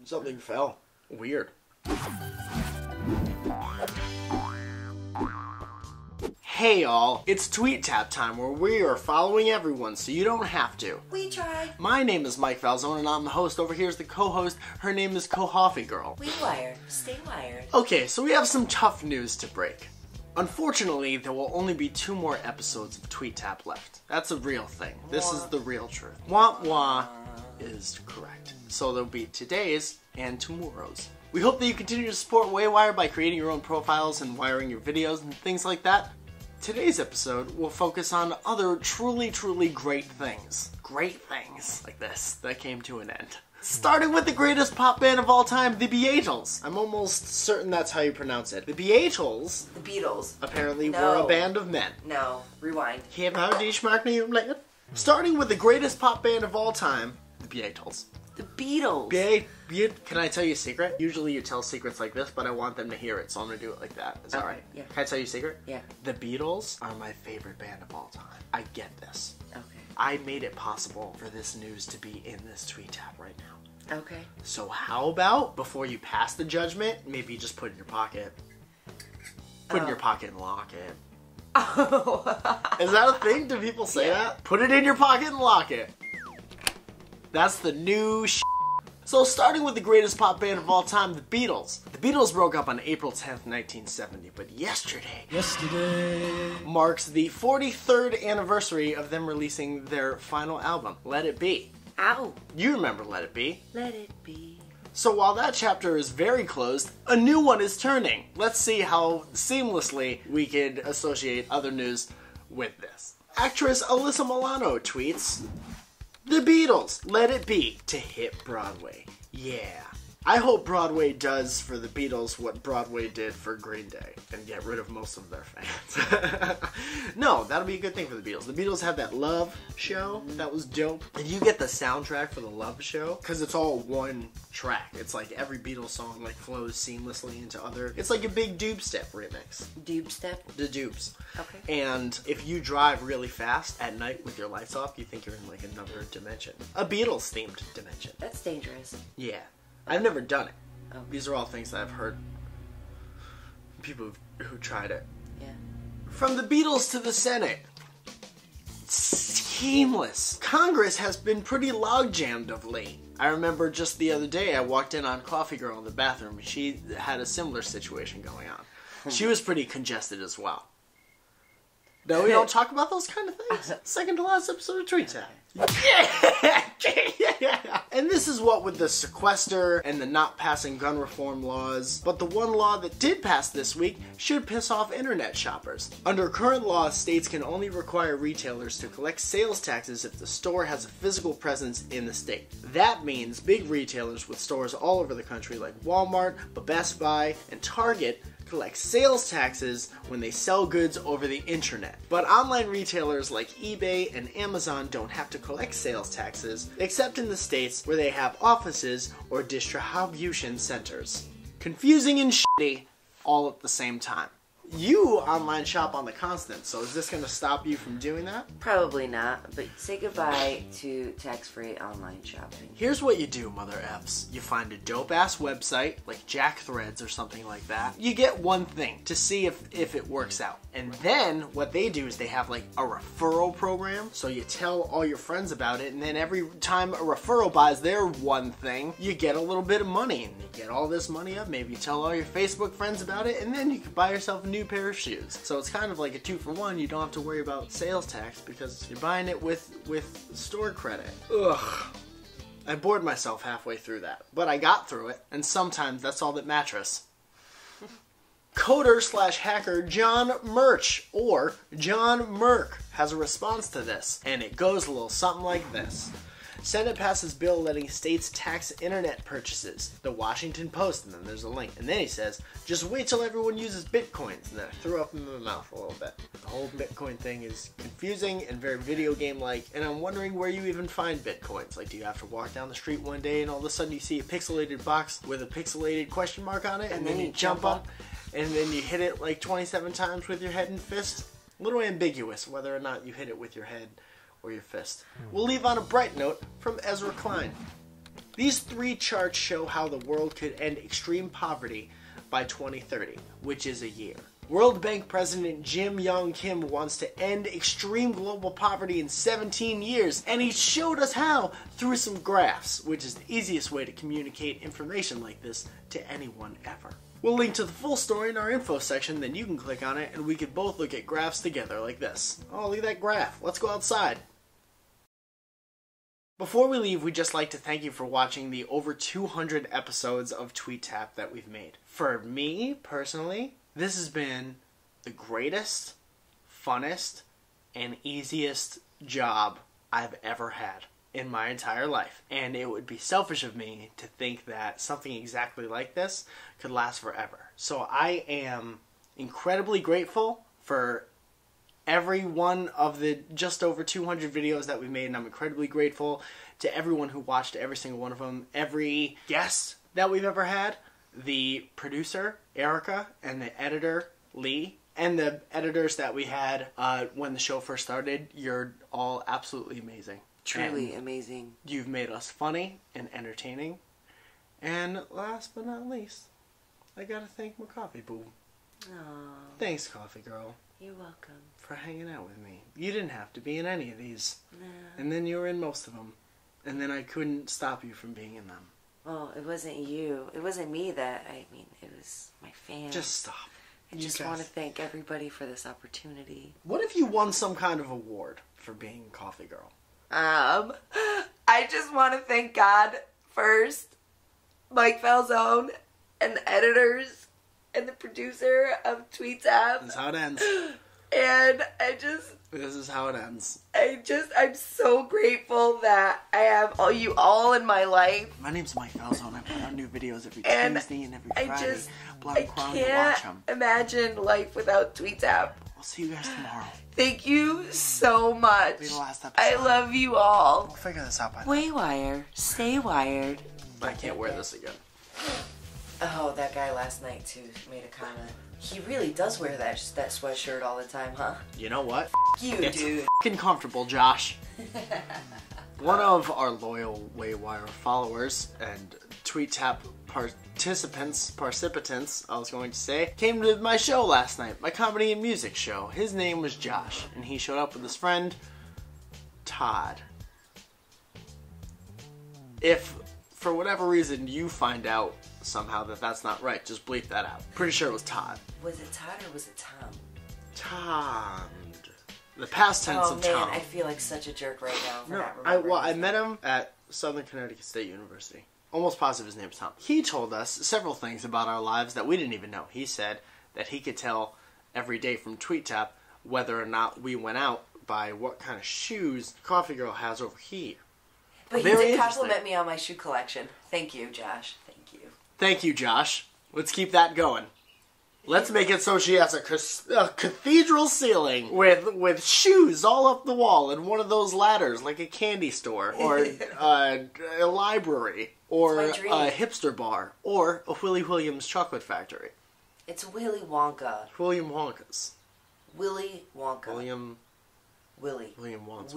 Something fell. Weird. Hey y'all, it's Tweet Tap time where we are following everyone so you don't have to. We tried. My name is Mike Falzone and I'm the host. Over here is the co-host. Her name is Coffee Girl. Waywire. Stay wired. Okay, so we have some tough news to break. Unfortunately, there will only be 2 more episodes of Tweet Tap left. That's a real thing. This is the real truth. Wah wah is correct. So there'll be today's and tomorrow's. We hope that you continue to support Waywire by creating your own profiles and wiring your videos and things like that. Today's episode will focus on other truly great things. Great things like this that came to an end. Starting with the greatest pop band of all time, the Beatles. I'm almost certain that's how you pronounce it. The Beatles. The Beatles. Apparently were a band of men. No. Rewind. Starting with the greatest pop band of all time, the Beatles. The Beatles. Can I tell you a secret? Usually you tell secrets like this, but I want them to hear it, so I'm gonna do it like that. Is that right? Yeah. Can I tell you a secret? Yeah. The Beatles are my favorite band of all time. I get this. Okay. I made it possible for this news to be in this Tweet Tap right now. Okay. So how about, before you pass the judgment, maybe just put it in your pocket. Put it in your pocket and lock it. Oh. Is that a thing? Do people say that? Put it in your pocket and lock it. That's the new sh**. So starting with the greatest pop band of all time, the Beatles. The Beatles broke up on April 10th, 1970, but yesterday marks the 43rd anniversary of them releasing their final album, Let It Be. Ow. You remember Let It Be. Let it be. So while that chapter is very closed, a new one is turning. Let's see how seamlessly we could associate other news with this. Actress Alyssa Milano tweets, "The Beatles, Let It Be to hit Broadway. Yeah. I hope Broadway does for the Beatles what Broadway did for Green Day and get rid of most of their fans." No, that'll be a good thing for the Beatles. The Beatles have that Love show that was dope. And you get the soundtrack for the Love show because it's all one track. It's like every Beatles song like flows seamlessly into other. It's like a big dubstep remix. Dubstep? The dupes. Okay. And if you drive really fast at night with your lights off, you think you're in like another dimension. A Beatles themed dimension. That's dangerous. Yeah. I've never done it. Oh. These are all things that I've heard people who tried it. Yeah. From the Beatles to the Senate. Seamless. Congress has been pretty log-jammed of late. I remember just the other day I walked in on Coffee Girl in the bathroom and she had a similar situation going on. She was pretty congested as well. No, we don't talk about those kind of things. Second to last episode of Tweet Tap. Yeah. And this is what with the sequester and the not passing gun reform laws. But the one law that did pass this week should piss off internet shoppers. Under current law, states can only require retailers to collect sales taxes if the store has a physical presence in the state. That means big retailers with stores all over the country like Walmart, Best Buy, and Target collect sales taxes when they sell goods over the internet. But online retailers like eBay and Amazon don't have to collect sales taxes, except in the states where they have offices or distribution centers. Confusing and shitty all at the same time. You online shop on the constant, so is this going to stop you from doing that? Probably not, but say goodbye to tax-free online shopping. Here's what you do, Mother F's. You find a dope-ass website, like Jack Threads or something like that. You get one thing to see if it works out. And then what they do is they have like a referral program, so you tell all your friends about it, and then every time a referral buys their one thing, you get a little bit of money, and you get all this money up. Maybe you tell all your Facebook friends about it, and then you can buy yourself a new pair of shoes. So it's kind of like a 2-for-1. You don't have to worry about sales tax because you're buying it with store credit. Ugh. I bored myself halfway through that, but I got through it, and sometimes that's all that matters. Coder/hacker John Murch, or John Merck, has a response to this, and it goes a little something like this. Senate passes bill letting states tax internet purchases. The Washington Post, and then there's a link. And then he says, just wait till everyone uses bitcoins. And then I threw up in my mouth a little bit. The whole bitcoin thing is confusing and very video game-like, and I'm wondering where you even find bitcoins. Like, do you have to walk down the street one day and all of a sudden you see a pixelated box with a pixelated question mark on it, and then you jump up, and then you hit it like 27 times with your head and fist? A little ambiguous whether or not you hit it with your head or your fist. We'll leave on a bright note from Ezra Klein. These 3 charts show how the world could end extreme poverty by 2030, which is a year. World Bank President Jim Young Kim wants to end extreme global poverty in 17 years, and he showed us how through some graphs, which is the easiest way to communicate information like this to anyone ever. We'll link to the full story in our info section, then you can click on it and we can both look at graphs together like this. Oh, look at that graph. Let's go outside. Before we leave, we'd just like to thank you for watching the over 200 episodes of Tweet Tap that we've made. For me, personally, this has been the greatest, funnest, and easiest job I've ever had in my entire life. And it would be selfish of me to think that something exactly like this could last forever. So I am incredibly grateful for every one of the just over 200 videos that we made, and I'm incredibly grateful to everyone who watched every single one of them, every guest that we've ever had, the producer, Erica, and the editor, Lee, and the editors that we had when the show first started. You're all absolutely amazing. Truly amazing. You've made us funny and entertaining. And last but not least, I gotta thank my coffee boo. Aww. Thanks, coffee girl. You're welcome. For hanging out with me. You didn't have to be in any of these. No. And then you were in most of them. And then I couldn't stop you from being in them. Well, it wasn't you. It wasn't me it was my fans. Just stop. I just want to thank everybody for this opportunity. What if you won some kind of award for being coffee girl? I just want to thank God first, Mike Falzone, and the editors, and the producer of Tweet Tap. This is how it ends. And This is how it ends. I'm so grateful that I have you all in my life. My name's Mike Falzone. I put out new videos every And Tuesday and every Friday. I can't imagine life without Tweet Tap. We'll see you guys tomorrow. Thank you so much. It'll be the last episode. I love you all. We'll figure this out by then. Waywire, stay wired. I can't wear this again. Oh, that guy last night too made a comment. He really does wear that sweatshirt all the time, huh? You know what? You, It's dude. f***ing comfortable, Josh. One of our loyal Waywire followers and Tweet Tap participants, I was going to say, came to my show last night, my comedy and music show. His name was Josh, and he showed up with his friend, Todd. If, for whatever reason, you find out somehow that that's not right, just bleep that out. Pretty sure it was Todd. Was it Todd or was it Tom? Tom. The past tense of Tom. Oh man, I feel like such a jerk right now for No, not remembering. I met him at Southern Connecticut State University. Almost positive his name's Tom. He told us several things about our lives that we didn't even know. He said that he could tell every day from Tweet Tap whether or not we went out by what kind of shoes Coffee Girl has over here. But he did compliment me on my shoe collection. Thank you, Josh. Thank you. Thank you, Josh. Let's keep that going. Let's make it so she has a cathedral ceiling with shoes all up the wall and one of those ladders like a candy store or a library or a hipster bar or a Willy Williams chocolate factory. It's Willy Wonka. William Wonka's. Willy Wonka. William Willy. Wonka's.